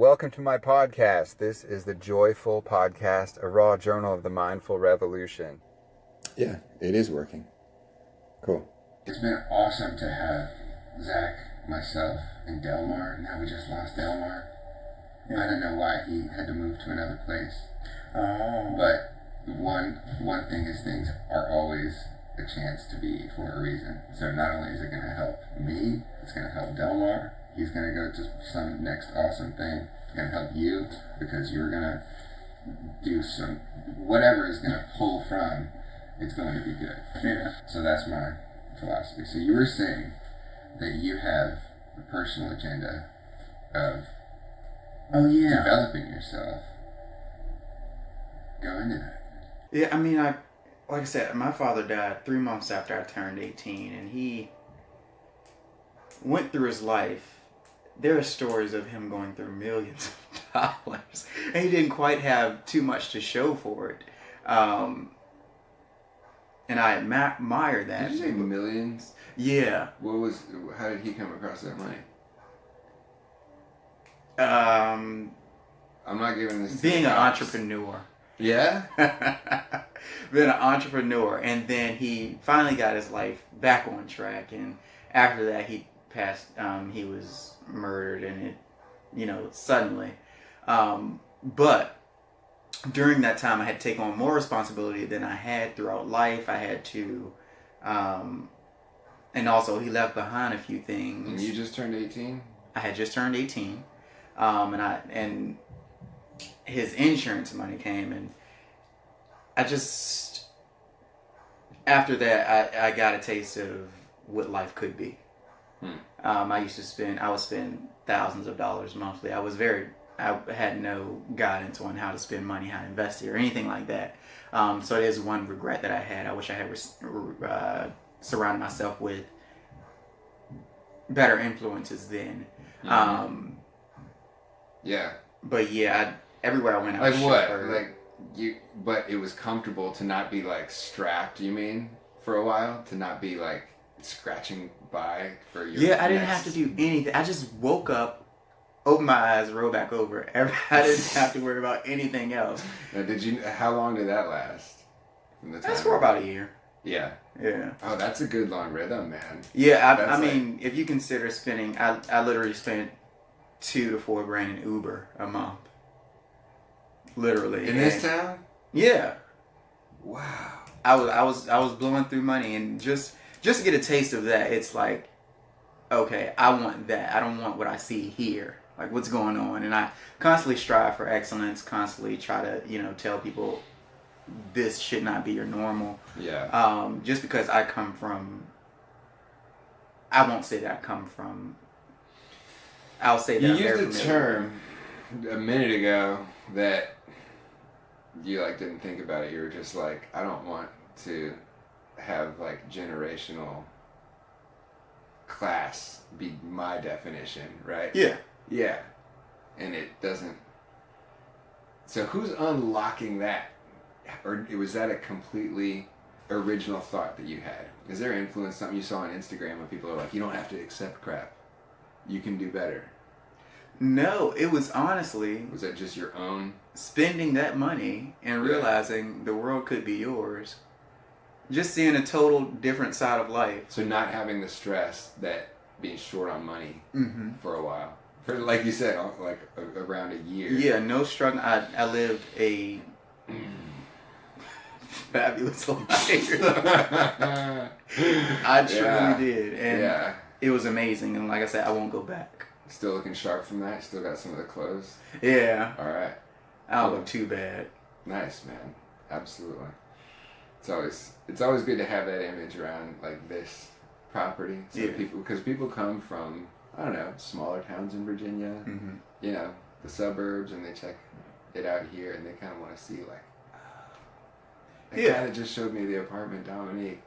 Welcome to my podcast. This is the Joyful Podcast, a raw journal of the mindful revolution. Yeah, it is working. Cool. It's been awesome to have Zach, myself, and Delmar. Now we just lost Delmar. Yeah. I don't know why he had to move to another place. But one thing is things are always a chance to be for a reason. So not only is it going to help me, it's going to help Delmar. He's going to go to some next awesome thing. It's going to help you because you're going to do some, whatever is going to pull from, it's going to be good. Yeah. So that's my philosophy. So you were saying that you have a personal agenda of developing yourself. Go into that. Yeah, I mean, like I said, my father died 3 months after I turned 18, and he went through his life. There are stories of him going through millions of dollars, and he didn't quite have too much to show for it. And I admire that. Did you say millions? Yeah. How did he come across that money? I'm not giving this. Being an entrepreneur. Yeah? Being an entrepreneur, and then he finally got his life back on track, and after that he passed, he was murdered, and it, suddenly. But during that time I had to take on more responsibility than I had throughout life. I had to, and also he left behind a few things. And you just turned 18? I had just turned 18. And his insurance money came, and after that, I got a taste of what life could be. I would spend thousands of dollars monthly. I had no guidance on how to spend money, how to invest it, or anything like that. So it is one regret that I had. I wish I had surrounded myself with better influences then. Yeah. But yeah, everywhere I went, I was what? But it was comfortable to not be strapped. You mean for a while to not be scratching by for your. Yeah, I didn't have to do anything. I just woke up, opened my eyes, rolled back over. I didn't have to worry about anything else. Now, how long did that last? That's for about a year. Yeah. Yeah. Oh, that's a good long rhythm, man. Yeah, I mean, if you consider spending, I literally spent $2,000 to $4,000 in Uber a month. Literally. In this town? Yeah. Wow. I was blowing through money, and just to get a taste of that, it's like, okay, I want that. I don't want what I see here. Like, what's going on? And I constantly strive for excellence, constantly try to, tell people this should not be your normal. Yeah. Just because I won't say that I come from, I'll say that you used a term a minute ago that you didn't think about it. You were just I don't want to have generational class be my definition, right? Yeah. Yeah. And it doesn't. So who's unlocking that? Or was that a completely original thought that you had? Is there influence, something you saw on Instagram when people are you don't have to accept crap, you can do better? No, it was honestly... Was that just your own? Spending that money and realizing the world could be yours. Just seeing a total different side of life. So not having the stress that being short on money for a while. For, like you said, around a year. Yeah, no struggle. I lived a fabulous life. I truly did. And it was amazing. And like I said, I won't go back. Still looking sharp from that? Still got some of the clothes? Yeah. All right. I don't look too bad. Nice, man. Absolutely. It's always good to have that image around this property. So because people come from, I don't know, smaller towns in Virginia, the suburbs, and they check it out here, and they kind of want to see that guy that just showed me the apartment, Dominique,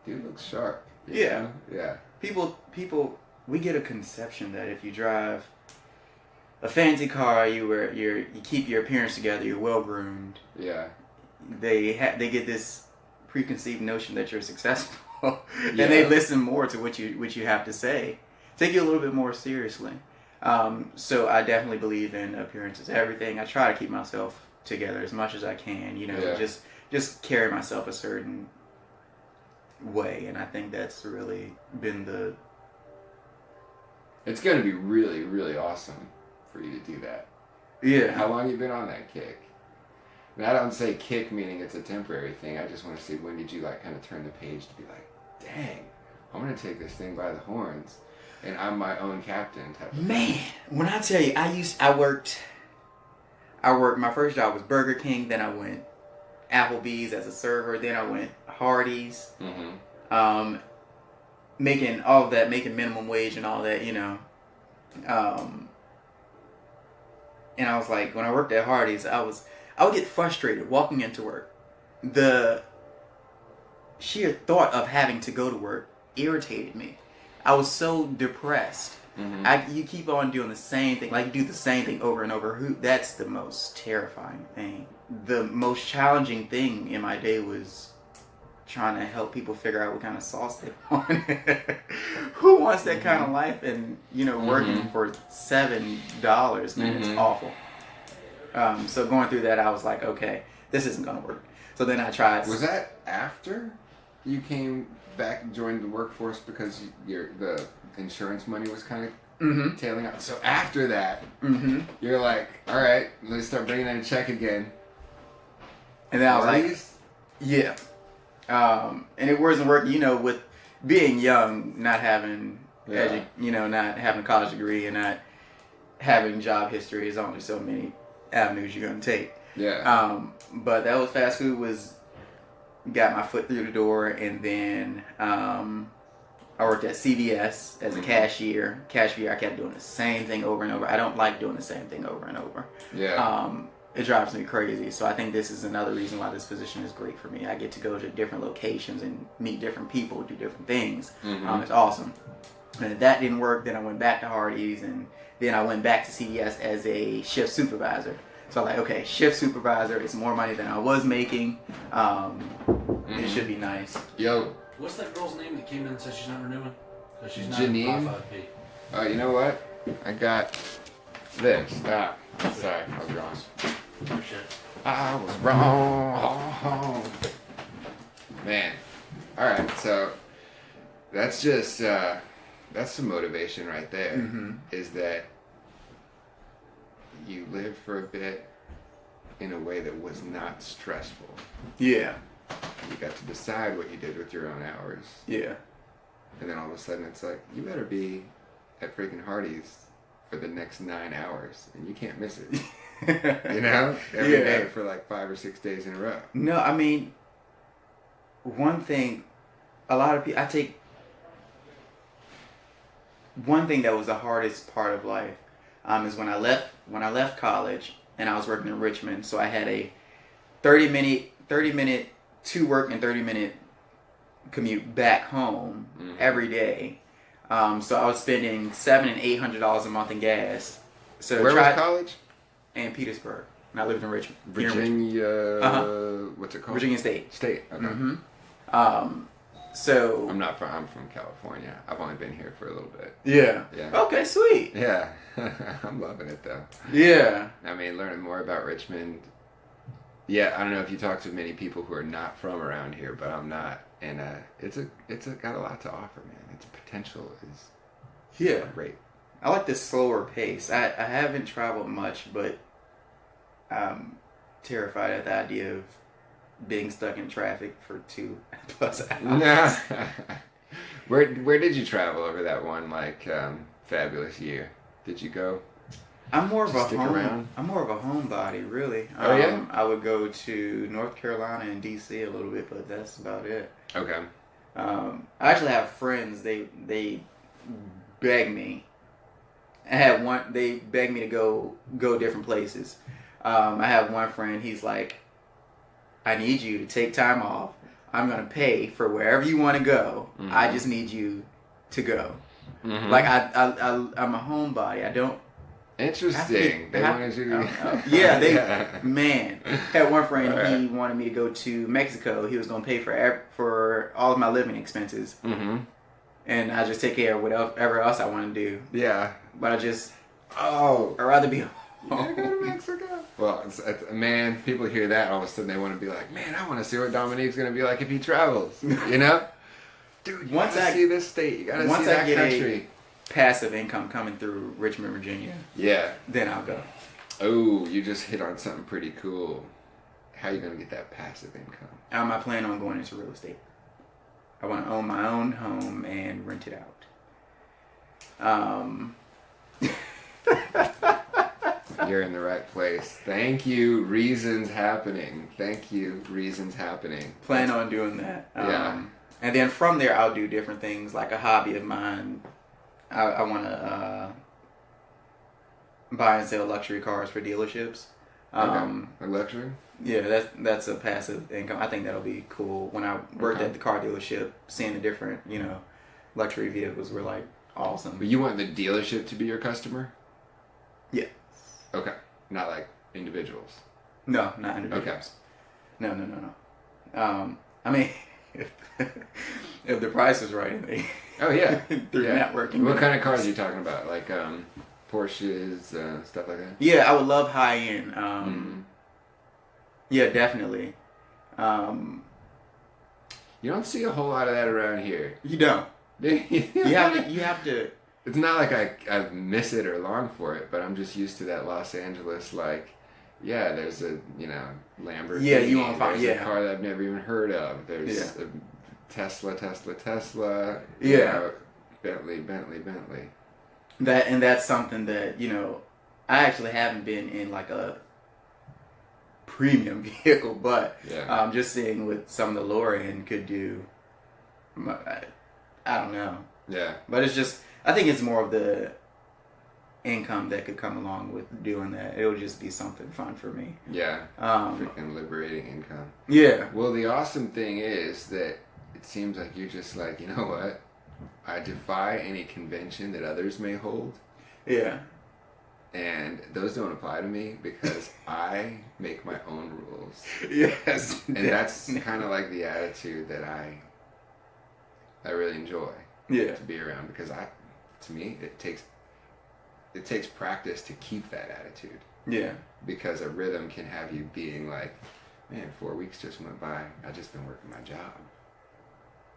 dude looks sharp. You know? Yeah. People, we get a conception that if you drive a fancy car, you keep your appearance together, you're well groomed. Yeah. They get this preconceived notion that you're successful, and they listen more to what you have to say. Take you a little bit more seriously. So I definitely believe in appearances, everything. I try to keep myself together as much as I can, you know, Yeah. just carry myself a certain way, and I think that's really been the. It's going to be really, really awesome for you to do that. Yeah. How long you been on that kick? And I don't say kick meaning it's a temporary thing. I just want to see, when did you like kind of turn the page to be like, dang, I'm going to take this thing by the horns, and I'm my own captain type of Man, when I tell you, I worked. My first job was Burger King. Then I went Applebee's as a server. Then I went Hardee's. Mm-hmm. Making all of that, making minimum wage and all that, you know. And I was like, when I worked at Hardee's, I would get frustrated walking into work. The sheer thought of having to go to work irritated me. I was so depressed. Mm-hmm. You keep on doing the same thing, like you do the same thing over and over. That's the most terrifying thing. The most challenging thing in my day was trying to help people figure out what kind of sauce they want. Who wants that kind of life? And, you know, working for $7, man, it's awful. So going through that, I was like, okay, this isn't going to work. So then I tried. Was that after you came back and joined the workforce because the insurance money was kind of tailing out? So after that, you're like, all right, let's start bringing in a check again. And then I was like, yeah. And it wasn't working, you know, with being young, not having, not having a college degree and not having job history. There's only so many avenues you're going to take. Yeah. But that was fast food got my foot through the door, and then I worked at CVS as a cashier. I kept doing the same thing over and over. I don't like doing the same thing over and over. Yeah. It drives me crazy. So I think this is another reason why this position is great for me. I get to go to different locations and meet different people, do different things. It's awesome. And if that didn't work, then I went back to Hardee's, and then I went back to CVS as a shift supervisor. So I'm like, okay, shift supervisor, it's more money than I was making. It should be nice. Yo. What's that girl's name that came in and said she's not renewing? Because she's not Janine? in 55B. You know what? I got this. Sorry, I was wrong. Oh, shit. I was wrong. Man. Alright, so that's just, that's some motivation right there. Is that you lived for a bit in a way that was not stressful. Yeah. You got to decide what you did with your own hours. Yeah. And then all of a sudden it's like, you better be at freaking Hardee's for the next 9 hours, and you can't miss it. You know? Every day for like 5 or 6 days in a row. No, I mean, one thing, a lot of people, one thing that was the hardest part of life is when I left college and I was working in Richmond, so I had a 30 minute to work and 30-minute commute back home every day. So I was spending $700 and $800 a month in gas. So where was college? In Petersburg. And I lived in Richmond. Virginia. What's it called? Virginia State. State. Okay. So I'm from California. I've only been here for a little bit. Yeah. Yeah. Okay, sweet. Yeah. I'm loving it though. Yeah. I mean, learning more about Richmond. Yeah, I don't know if you talk to many people who are not from around here, but I'm not, and it's got a lot to offer, man. Its potential is great. I like this slower pace. I haven't traveled much, but I'm terrified at the idea of being stuck in traffic for 2+ hours. Where did you travel over that one fabulous year? Did you go? I'm more of a homebody, really. Oh yeah. I would go to North Carolina and DC a little bit, but that's about it. Okay. I actually have friends. They beg me. They begged me to go different places. I have one friend. He's like, I need you to take time off. I'm gonna pay for wherever you want to go. I just need you to go. Like I'm a homebody. I don't. Interesting. They wanted you to... Yeah, man. Had one friend, he wanted me to go to Mexico. He was going to pay for all of my living expenses. And I just take care of whatever else I want to do. Yeah. But Oh, I'd rather be you gotta go to Mexico. Well, man, people hear that, all of a sudden they want to be like, man, I want to see what Dominique's gonna be like if he travels. You know, dude, you gotta see this state. You gotta see that country. Passive income coming through Richmond, Virginia. Yeah. Then I'll go. Oh, you just hit on something pretty cool. How are you gonna get that passive income? I plan on going into real estate. I want to own my own home and rent it out. You're in the right place. Thank you. Reasons happening. Thank you. Reasons happening. Plan on doing that. Yeah. And then from there, I'll do different things. Like a hobby of mine, I want to buy and sell luxury cars for dealerships. Okay. A luxury? Yeah, that's a passive income. I think that'll be cool. When I worked at the car dealership, seeing the different, luxury vehicles were like awesome. But you want the dealership to be your customer? Yeah. Okay. Not like individuals. No, not individuals. Okay. No. I mean, if the price is right, oh yeah, through networking. What kind of cars are you talking about? Like Porsches, stuff like that? Yeah, I would love high end. Yeah, definitely. You don't see a whole lot of that around here. You don't. You have to. It's not like I miss it or long for it, but I'm just used to that Los Angeles, like, yeah, there's a, Lamborghini. Yeah, you won't find, a car that I've never even heard of. There's a Tesla. Yeah. Bentley. That's something that, I actually haven't been in like a premium vehicle, but just seeing what some of the lower end could do, I don't know. Yeah. But it's just, I think it's more of the income that could come along with doing that. It would just be something fun for me. Yeah. Freaking liberating income. Yeah. Well, the awesome thing is that it seems like you're just like, you know what? I defy any convention that others may hold. Yeah. And those don't apply to me because I make my own rules. Yes. And that's kind of like the attitude that I really enjoy. Yeah. To be around, because to me it takes practice to keep that attitude. Yeah. Because a rhythm can have you being like, man, 4 weeks just went by. I just been working my job.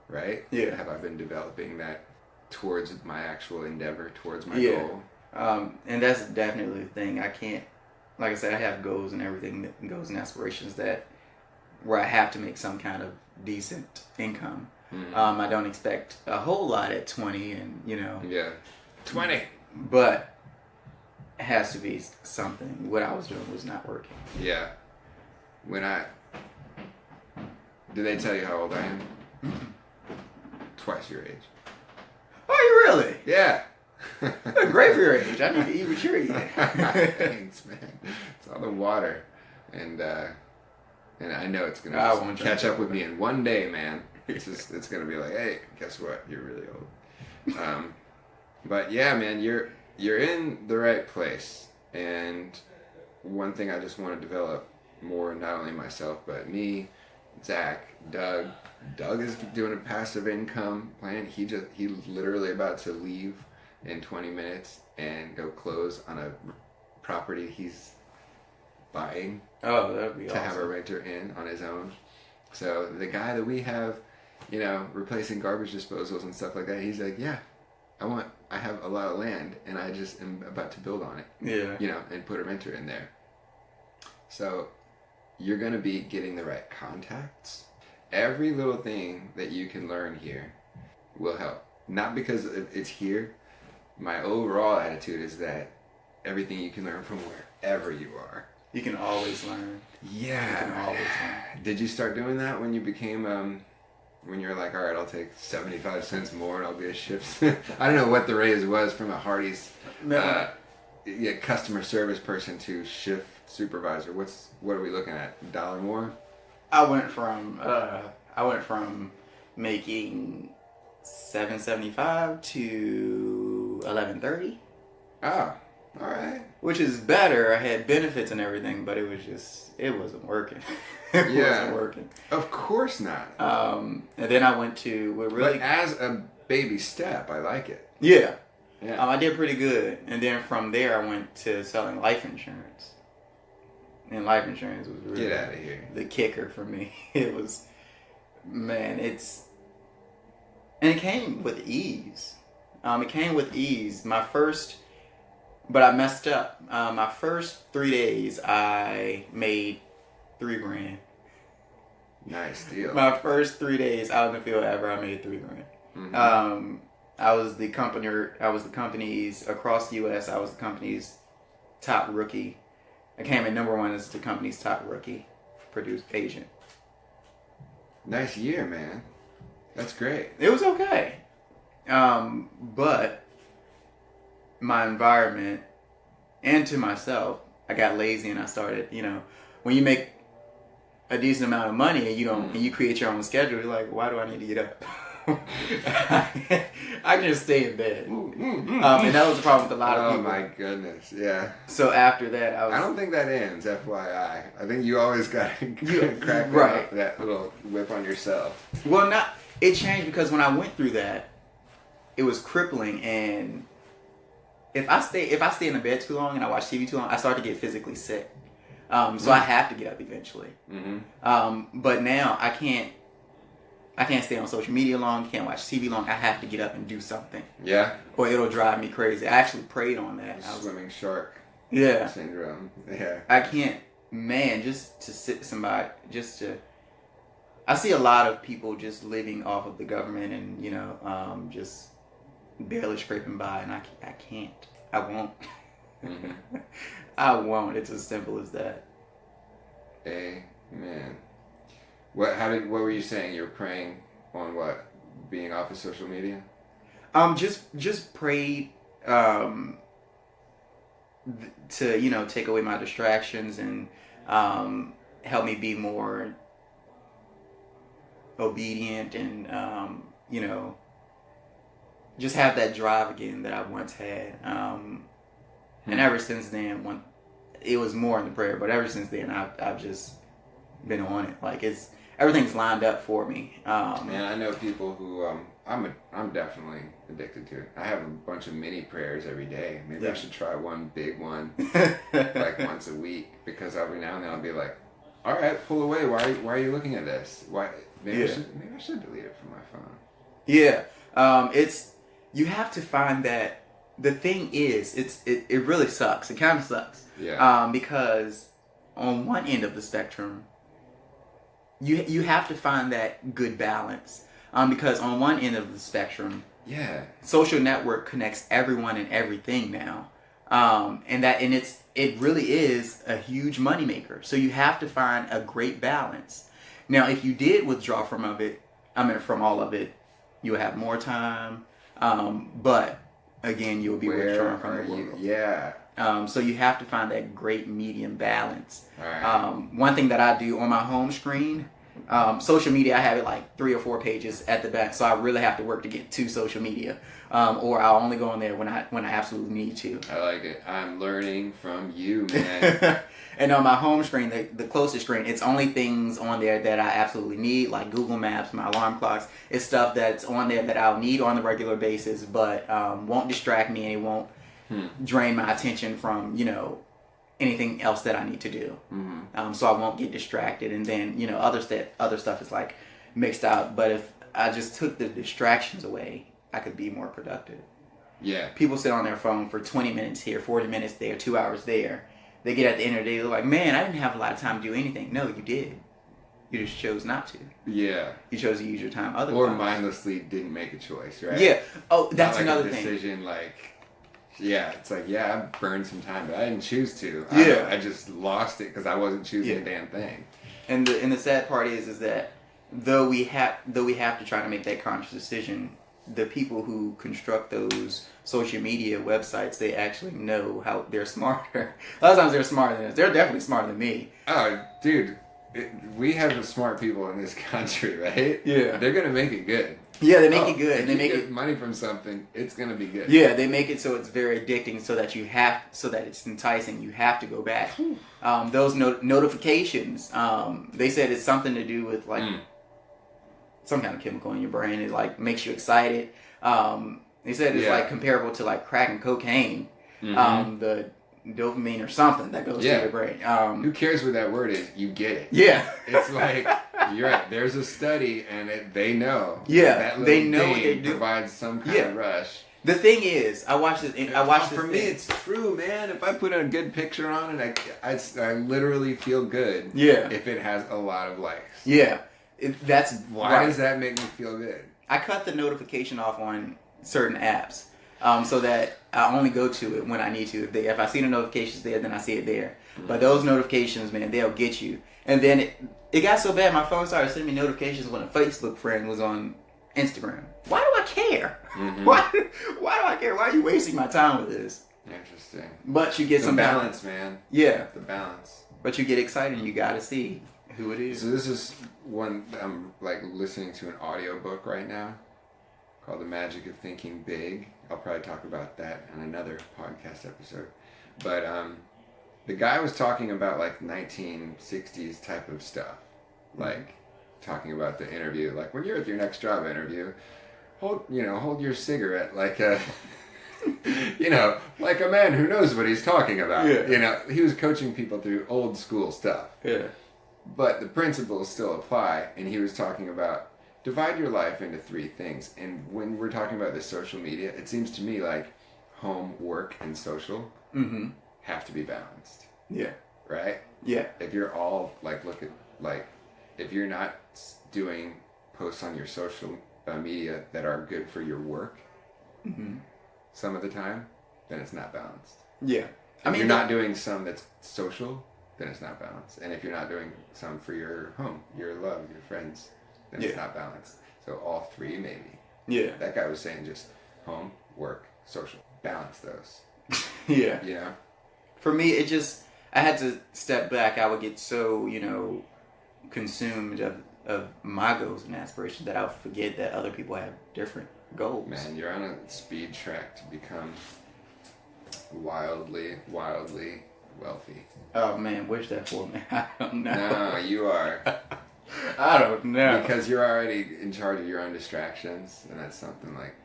Right? Yeah. Have I been developing that towards my actual endeavor, towards my goal? And that's definitely the thing. I can't, like I said, I have goals and everything, goals and aspirations where I have to make some kind of decent income. Mm-hmm. I don't expect a whole lot at 20 and, Yeah. 20! But it has to be something. What I was doing was not working. Yeah. Did they tell you how old I am? Mm-hmm. Twice your age. Oh, you really? Yeah. Great for your age. I need to eat what you're eating. Thanks, man. It's all the water. And I know it's going to catch up with me in one day, man. It's going to be like, hey, guess what? You're really old. But yeah, man, you're in the right place. And one thing I just want to develop more, not only myself, but me, Zach, Doug. Doug is doing a passive income plan. He's literally about to leave in 20 minutes and go close on a property he's buying. Oh, that'd be awesome. To have a renter in on his own. So the guy that we have, replacing garbage disposals and stuff like that, he's like, yeah, I have a lot of land and I just am about to build on it. Yeah. And put a renter in there. So you're going to be getting the right contacts. Every little thing that you can learn here will help. Not because it's here. My overall attitude is that everything you can learn from wherever you are. You can always learn. Yeah. You can always learn. Did you start doing that when you became, when you're like, all right, I'll take 75 cents more and I'll be a shift? I don't know what the raise was from a Hardee's customer service person to shift supervisor. What are we looking at? $1 more? I went from making $7.75 to $11.30. Oh, all right. Which is better. I had benefits and everything, but it wasn't working. It wasn't working. Of course not. And then I went to But as a baby step, I like it. Yeah. Yeah. I did pretty good, and then from there I went to selling life insurance. And life insurance was really Get out of here. the kicker for me. It was, man, and it came with ease. It came with ease. But I messed up. My first 3 days, I made $3,000. Nice deal. My first 3 days out in the field ever, I made $3,000. Mm-hmm. I was the company's across the U.S. I was the company's top rookie. I came in number one as the company's top rookie produced agent. Nice year, man. That's great. It was okay. But my environment and to myself, I got lazy and I started, when you make a decent amount of money and and you create your own schedule, you're like, why do I need to get up? I can just stay in bed. And that was the problem with a lot of people. Oh my goodness, yeah. So after that, I don't think that ends, FYI. I think you always got to crack right. that little whip on yourself. Well, it changed because when I went through that, it was crippling. And if I stay in the bed too long and I watch TV too long, I start to get physically sick. So I have to get up eventually. Mm-hmm. But now I can't stay on social media long, can't watch TV long. I have to get up and do something. Yeah. Or it'll drive me crazy. I actually prayed on that. Swimming shark syndrome. Yeah. I can't, just to sit somebody, I see a lot of people just living off of the government and, just barely scraping by, and I can't. I won't. Mm-hmm. I won't. It's as simple as that. Amen. What were you saying? You were praying on what? Being off of social media? Just prayed to take away my distractions and help me be more obedient and just have that drive again that I once had. And ever since then, it was more in the prayer, but ever since then I've just been on it. Like everything's lined up for me. Man, I know people who I'm definitely addicted to it. I have a bunch of mini prayers every day. Maybe I should try one big one like once a week, because every now and then I'll be like, all right, pull away. Why are you looking at this? Why? Maybe I should delete it from my phone. Yeah. You have to find that. The thing is, it really sucks. It kind of sucks. Yeah. Because on one end of the spectrum, you have to find that good balance. Because on one end of the spectrum, social network connects everyone and everything now. It really is a huge moneymaker. So you have to find a great balance. Now, if you did withdraw from all of it, you would have more time. But again, you'll be withdrawing from the world. Yeah. So you have to find that great medium balance. All right. One thing that I do on my home screen, social media, I have it like 3 or 4 pages at the back, so I really have to work to get to social media, or I'll only go on there when I absolutely need to. I like it. I'm learning from you, man. And on my home screen, the closest screen, it's only things on there that I absolutely need, like Google Maps, my alarm clocks. It's stuff that's on there that I'll need on a regular basis, but won't distract me and it won't drain my attention from, anything else that I need to do. Mm-hmm. So I won't get distracted. And then, other stuff is like mixed out. But if I just took the distractions away, I could be more productive. Yeah. People sit on their phone for 20 minutes here, 40 minutes there, 2 hours there. They get at the end of the day, they're like, man, I didn't have a lot of time to do anything. No, you did. You just chose not to. Yeah. You chose to use your time otherwise. Or mindlessly didn't make a choice, right? Yeah. Oh, that's not like another a decision, thing. It's like, I burned some time, but I didn't choose to. Yeah. I just lost it because I wasn't choosing a damn thing. And the sad part is that though we have to try to make that conscious decision, the people who construct those social media websites, they actually know how they're smarter. A lot of times they're smarter than us. They're definitely smarter than me. Oh, dude. We have smart people in this country, right? Yeah. They're going to make it good. Yeah, they make it good. If They you make get it money from something, it's going to be good. Yeah, they make it so it's very addicting, so that it's enticing. You have to go back. Those notifications, they said it's something to do with some kind of chemical in your brain. It makes you excited. They said it's Yeah. like comparable to like crack and cocaine. Mhm. The dopamine or something that goes Yeah. to your brain. Who cares what that word is? You get it. Yeah. It's like, you're right. There's a study, and they know. Yeah, that little they know what ding they do. provides some kind Yeah. of rush. The thing is, I watched this. For me, it's true, man. If I put a good picture on it, I literally feel good. Yeah. If it has a lot of likes. Yeah. That's Why right. does that make me feel good? I cut the notification off on certain apps, so that I only go to it when I need to. If I see the notifications there, then I see it there. But those notifications, man, they'll get you. And then it got so bad, my phone started sending me notifications when a Facebook friend was on Instagram. Why do I care? Mhm. Why do I care? Why are you wasting my time with this? Interesting. But you get The some balance, man. Yeah. The balance. But you get excited and you gotta see who it is. So this is one I'm like listening to an audiobook right now called The Magic of Thinking Big. I'll probably talk about that in another podcast episode. But the guy was talking about like 1960s type of stuff. Like talking about the interview. Like when you're at your next job interview, hold your cigarette like a like a man who knows what he's talking about. Yeah. He was coaching people through old school stuff. Yeah. But the principles still apply, and he was talking about divide your life into 3 things. And when we're talking about the social media, it seems to me like home, work, and social have to be balanced, Yeah. right? Yeah. If you're all if you're not doing posts on your social media that are good for your work some of the time, then it's not balanced. Yeah. If you're not doing some that's social, then it's not balanced. And if you're not doing some for your home, your love, your friends, then it's not balanced. So all 3 maybe. Yeah. That guy was saying just home, work, social. Balance those. Yeah. You know? For me, I had to step back. I would get so, consumed of my goals and aspirations that I would forget that other people have different goals. Man, you're on a speed track to become wildly, wildly wealthy. Oh man, wish that for me. I don't know. No, you are. I don't know. Because you're already in charge of your own distractions, and that's something like,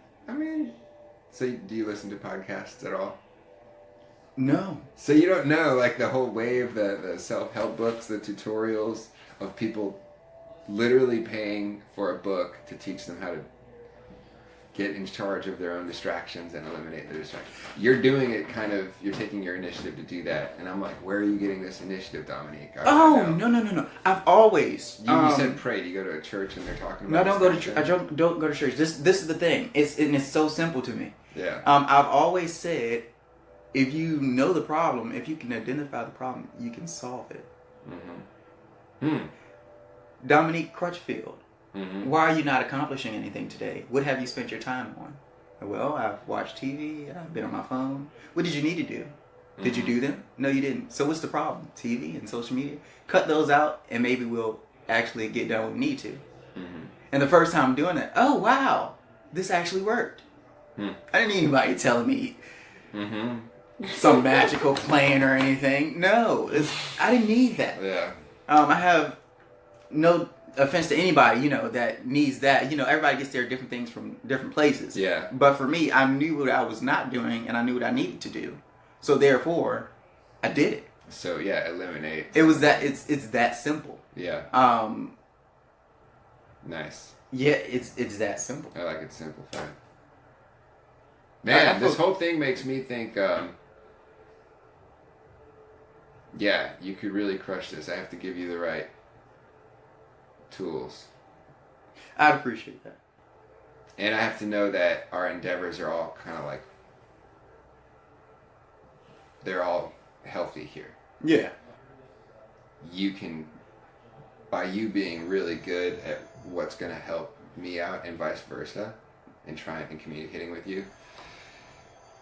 so do you listen to podcasts at all? No. So you don't know, like, the whole wave, the self-help books, the tutorials of people literally paying for a book to teach them how to get in charge of their own distractions and eliminate the distractions. You're doing it you're taking your initiative to do that. And I'm like, where are you getting this initiative, Dominique? No. I've always... You said pray. Do you go to a church and they're talking about No, I don't go to church. I don't go to church. This is the thing. It's so simple to me. Yeah. I've always said, if you know the problem, if you can identify the problem, you can solve it. Dominique Crutchfield. Why are you not accomplishing anything today? What have you spent your time on? Well, I've watched TV. I've been on my phone. What did you need to do? Did you do them? No, you didn't. So what's the problem? TV and social media? Cut those out and maybe we'll actually get done what we need to. And the first time doing that, oh wow, this actually worked. I didn't need anybody telling me some magical plan or anything. No, I didn't need that. Yeah. I have no offense to anybody, that needs that. Everybody gets their different things from different places. Yeah. But for me, I knew what I was not doing, and I knew what I needed to do. So therefore, I did it. So yeah, eliminate. It was that. It's that simple. Yeah. Nice. Yeah, it's that simple. I like it simplified. Man, this whole thing makes me think. Yeah, you could really crush this. I have to give you the right tools. I'd appreciate that. And I have to know that our endeavors are all kind of like, they're all healthy here. Yeah. You can, by you being really good at what's going to help me out and vice versa, and trying and communicating with you,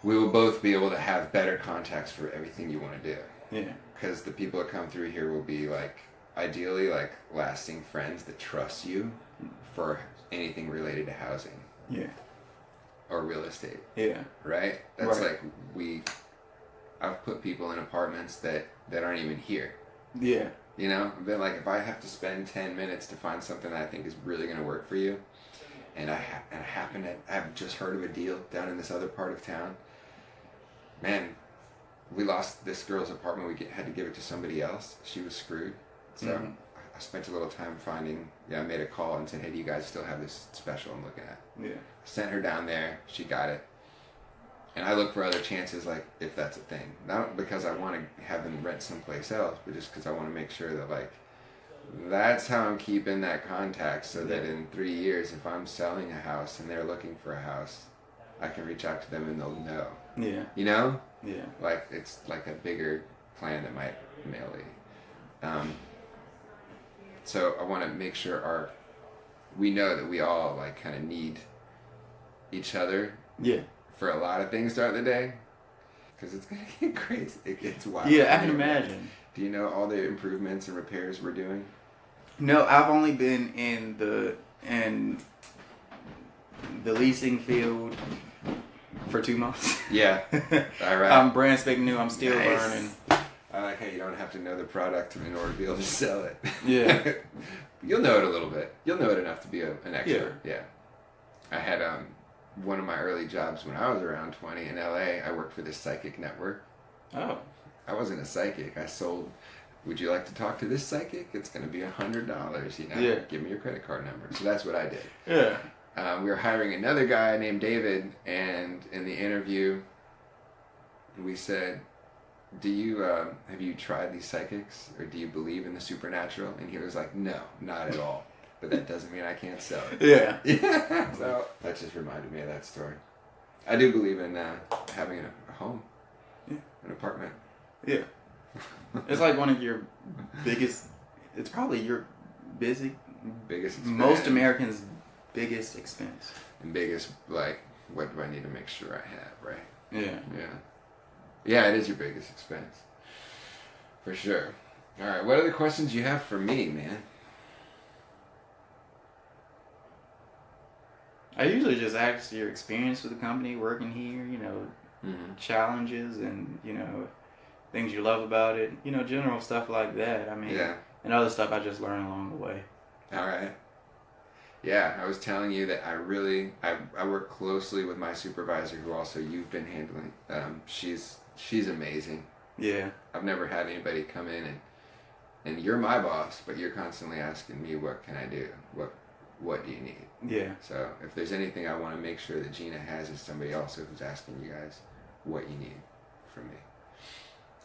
we will both be able to have better contacts for everything you want to do. Yeah. Because the people that come through here will be like, ideally, like lasting friends that trust you for anything related to housing. Yeah. Or real estate. Yeah. Right? That's Right. like I've put people in apartments that aren't even here. Yeah. I've been like, if I have to spend 10 minutes to find something that I think is really going to work for you, and I happened to have just heard of a deal down in this other part of town. Man, we lost this girl's apartment. We had to give it to somebody else. She was screwed. So I spent a little time finding. I made a call and said, "Hey, do you guys still have this special I'm looking at?" Yeah. Sent her down there. She got it. And I look for other chances, like, if that's a thing. Not because I want to have them rent someplace else, but just because I want to make sure that, like, that's how I'm keeping that contact, so that in 3 years, if I'm selling a house and they're looking for a house, I can reach out to them and they'll know. Yeah. You know? Yeah. Like, it's like a bigger plan that might mail it. So I want to make sure we know that we all, like, kind of need each other. Yeah. For a lot of things throughout the day, because it's gonna get crazy. It gets wild. Yeah, I can imagine. Do you know all the improvements and repairs we're doing? No, I've only been in the leasing field for 2 months. Yeah. All right. I'm brand spanking new. I'm still Nice. learning. I like how you don't have to know the product in order to be able to sell it. Yeah. You'll know it a little bit. You'll know it enough to be an expert. Yeah. I had one of my early jobs when I was around 20 in LA. I worked for this psychic network. Oh. I wasn't a psychic. I sold. Would you like to talk to this psychic? It's going to be $100. You know. Yeah. Give me your credit card number. So that's what I did. Yeah. We were hiring another guy named David, and in the interview, we said, "Do you have you tried these psychics, or do you believe in the supernatural?" And he was like, "No, not at all. But that doesn't mean I can't sell it." Yeah. Yeah. So that just reminded me of that story. I do believe in having a home, an apartment. Yeah. It's like one of your biggest. It's probably your biggest expense. Most Americans' biggest expense. And biggest, like, what do I need to make sure I have, right? Yeah. Yeah. Yeah, it is your biggest expense. For sure. All right, what other questions you have for me, man? I usually just ask your experience with the company, working here, challenges and, things you love about it, general stuff like that. I mean, and other stuff I just learn along the way. All right. Yeah, I was telling you that I work closely with my supervisor, who also you've been handling. She's amazing. Yeah. I've never had anybody come in and you're my boss, but you're constantly asking me, what can I do? What do you need? Yeah. So if there's anything I want to make sure that Gina has, is somebody also who's asking you guys what you need from me.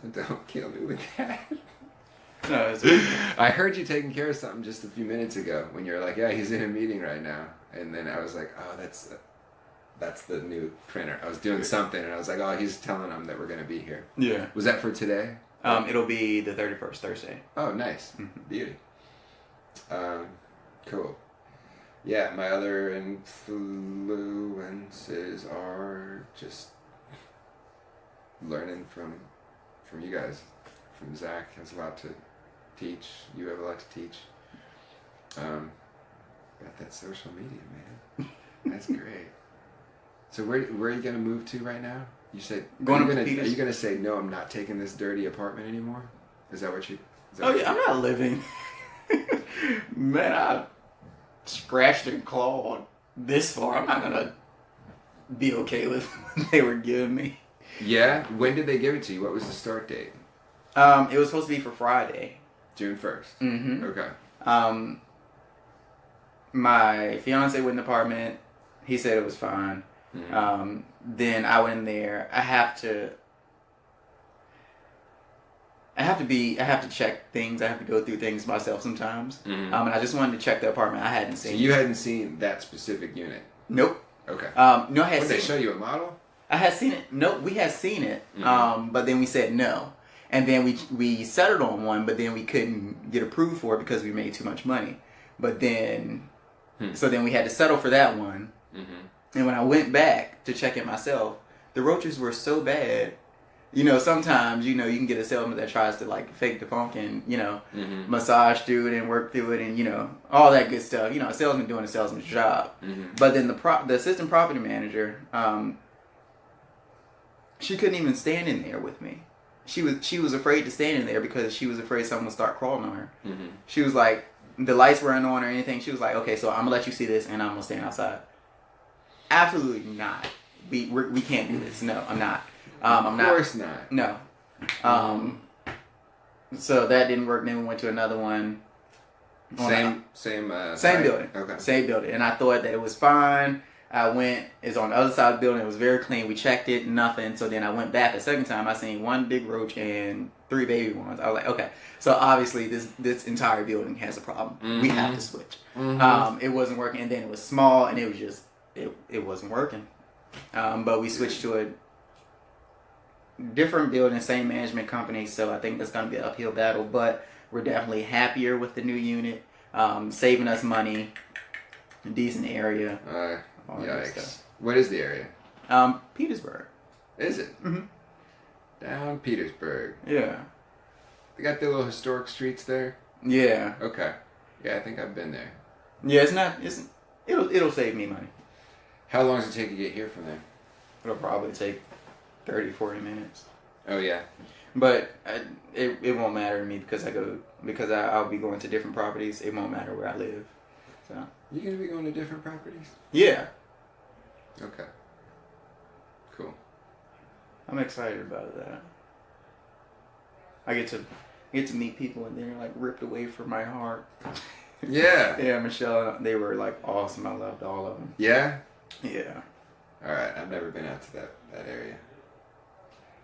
So don't kill me with that. No, it's okay. I heard you taking care of something just a few minutes ago when you're like, "Yeah, he's in a meeting right now," and then I was like, "Oh, that's the new printer." I was doing something and I was like, "Oh, he's telling them that we're gonna be here." Yeah. Was that for today? It'll be the 31st, Thursday. Oh, nice. Beauty. Cool. Yeah, my other influences are just learning from you guys. From Zach has a lot to teach. You have a lot to teach. Got that social media, man. That's great. So where are you gonna move to right now? You said are you gonna say no? I'm not taking this dirty apartment anymore. Is that what you? I'm not living. Man, I scratched and clawed this far. I'm not gonna be okay with what they were giving me. Yeah. When did they give it to you? What was the start date? It was supposed to be for Friday. June 1st. Mm-hmm. Okay. My fiance went in the apartment. He said it was fine. Mm-hmm. Then I went in there. I have to check things. I have to go through things myself sometimes. Mm-hmm. And I just wanted to check the apartment. I hadn't seen. So you hadn't seen that specific unit? Nope. Okay. No, I had seen. Did they show you a model? I had seen it. No, we had seen it. Mm-hmm. But then we said no. And then we settled on one, but then we couldn't get approved for it because we made too much money. But then, so then we had to settle for that one. Mm-hmm. And when I went back to check it myself, the roaches were so bad. Sometimes, you can get a salesman that tries to, like, fake the funk and, massage through it and work through it and, all that good stuff. A salesman doing a salesman's job. Mm-hmm. But then the assistant property manager, she couldn't even stand in there with me. She was afraid to stand in there because she was afraid someone would start crawling on her. Mm-hmm. She was like, the lights weren't on or anything. She was like, okay, so I'm gonna let you see this, and I'm gonna stand outside. Absolutely not. We can't do this. No, I'm not. I'm not. Of course not. No. So that didn't work. Then we went to another one. Same Same building. Okay. Same building. And I thought that it was fine. I went, it's on the other side of the building. It was very clean. We checked it, nothing. So then I went back the second time. I seen one big roach and 3 baby ones. I was like, okay. So obviously this entire building has a problem. We have to switch. It wasn't working. And then it was small and it was just, it wasn't working. But we switched to a different building, same management company. So I think that's going to be an uphill battle. But we're definitely happier with the new unit. Saving us money. A decent area. All that Yikes. stuff. What is the area? Petersburg. Is it? Mm-hmm. Down Petersburg. Yeah. They got the little historic streets there? Yeah. Okay. Yeah, I think I've been there. Yeah, it'll save me money. How long does it take to get here from there? It'll probably take 30-40 minutes. Oh, yeah. But it won't matter to me because I'll be going to different properties. It won't matter where I live. So. You going to be going to different properties? Yeah. Okay. Cool. I'm excited about that. I get to meet people and they're like ripped away from my heart. Yeah. Yeah, Michelle, they were like awesome. I loved all of them. Yeah? Yeah. All right. I've never been out to that area.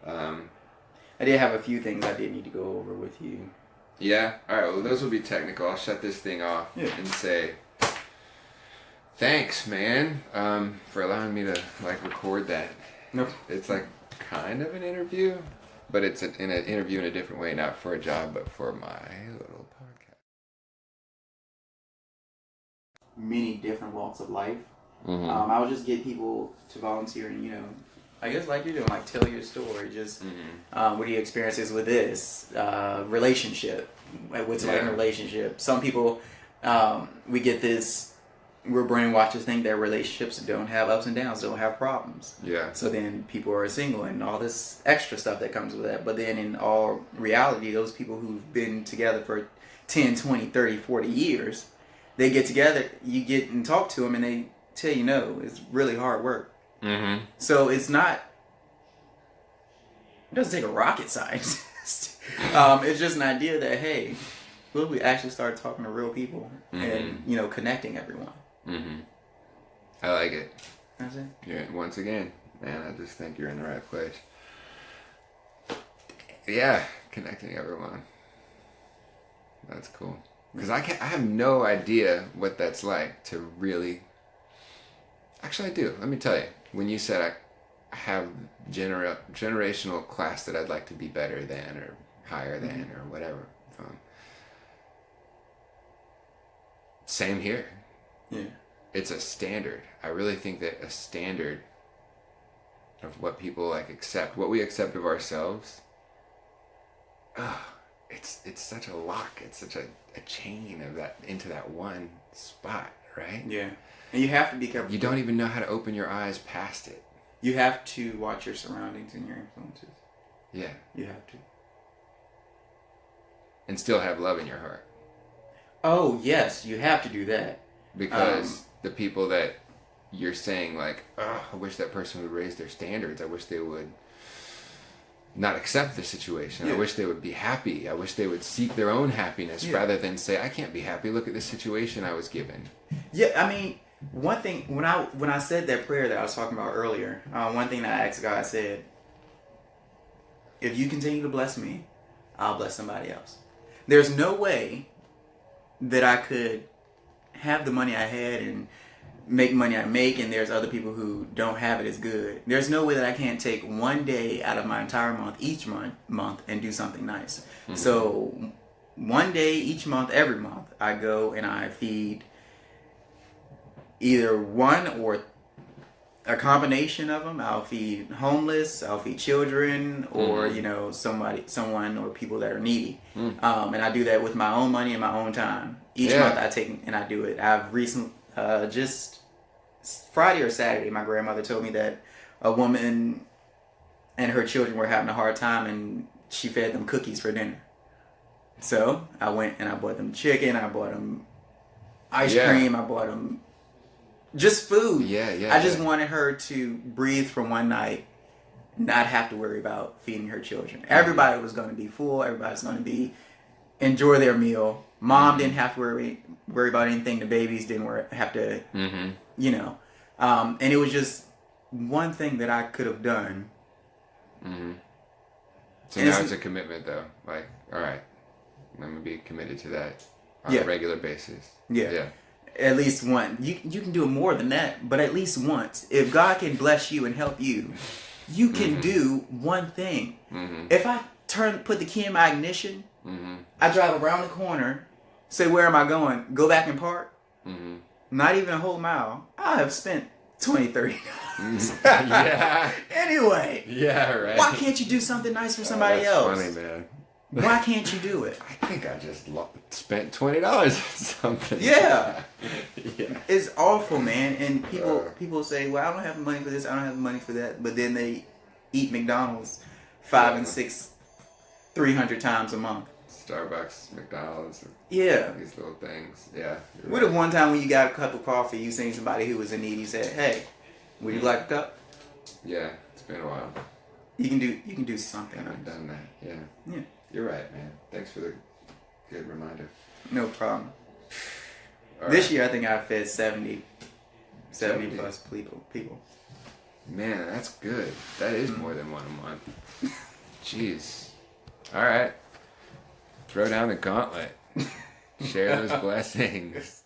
I did have a few things I did need to go over with you. Yeah? All right. Well, those will be technical. I'll shut this thing off and say thanks, man, for allowing me to record that. Nope. It's kind of an interview, but it's an interview in a different way, not for a job, but for my little podcast. Many different walks of life. Mm-hmm. I would just get people to volunteer and, I guess like you're doing, tell your story. Just what are your experiences with this relationship? What's like in a relationship? Some people, we get this. We're brainwashed to think that relationships don't have ups and downs, don't have problems. Yeah. So then people are single and all this extra stuff that comes with that. But then in all reality, those people who've been together for 10, 20, 30, 40 years, they get together, you get and talk to them and they tell you no, it's really hard work. Mm-hmm. So it doesn't take a rocket scientist. It's just an idea that, hey, what if we actually start talking to real people and, connecting everyone? Mm-hmm. I like it. That's it. Yeah. Once again, man, I just think you're in the right place. Yeah, connecting everyone. That's cool. Because I have no idea what that's like to really. Actually, I do. Let me tell you. When you said I have generational class that I'd like to be better than or higher than or whatever. Same here. Yeah. It's a standard. I really think that a standard of what people accept, what we accept of ourselves, it's such a lock. It's such a chain of that into that one spot, right? Yeah. And you have to be careful. You don't even know how to open your eyes past it. You have to watch your surroundings and your influences. Yeah. You have to. And still have love in your heart. Oh, yes. You have to do that. Because the people that you're saying I wish that person would raise their standards. I wish they would not accept the situation. Yeah. I wish they would be happy. I wish they would seek their own happiness rather than say, I can't be happy. Look at the situation I was given. Yeah, I mean, one thing, when I said that prayer that I was talking about earlier, one thing that I asked God, I said, if you continue to bless me, I'll bless somebody else. There's no way that I could have the money I had and make money I make, and there's other people who don't have it as good. There's no way that I can't take one day out of my entire month, each month, and do something nice. Mm-hmm. So one day each month, every month, I go and I feed either one or a combination of them. I'll feed homeless, I'll feed children, or someone or people that are needy. And I do that with my own money and my own time. Each month I take and I do it. I've recently just Friday or Saturday, my grandmother told me that a woman and her children were having a hard time, and she fed them cookies for dinner. So I went and I bought them chicken. I bought them ice Yeah. cream. I bought them just food. Yeah. I just wanted her to breathe for one night, not have to worry about feeding her children. Everybody was going to be full. Everybody's going to be enjoy their meal. Mom didn't have to worry about anything. The babies didn't have to, you know. And it was just one thing that I could have done. So And now it's a commitment, though. Like, all right, I'm gonna be committed to that on a regular basis. Yeah. At least one. You can do more than that, but at least once. If God can bless you and help you, you can do one thing. If I put the key in my ignition, I drive around the corner, say, where am I going? Go back and park. Not even a whole mile. I have spent $20, $30. Yeah. Anyway. Yeah, right. Why can't you do something nice for somebody That's else? funny, man. Why can't you do it? I think I just spent $20 on something. Yeah. Yeah. It's awful, man. And people say, well, I don't have money for this, I don't have money for that. But then they eat McDonald's 5 and 6, 300 times a month. Starbucks, McDonald's, Yeah. these little things. Yeah. you're What if one time when you got a cup of coffee, you seen somebody who was in need, you said, hey, would you like a cup? Yeah, it's been a while. You can do something. I haven't Nice. done that. Yeah. Yeah. You're right, man. Thanks for the good reminder. No problem. All This right. year I think I fed 70 70. plus people. Man, that's good. That is more than one a month. Jeez. All right. Throw down the gauntlet. Share those blessings.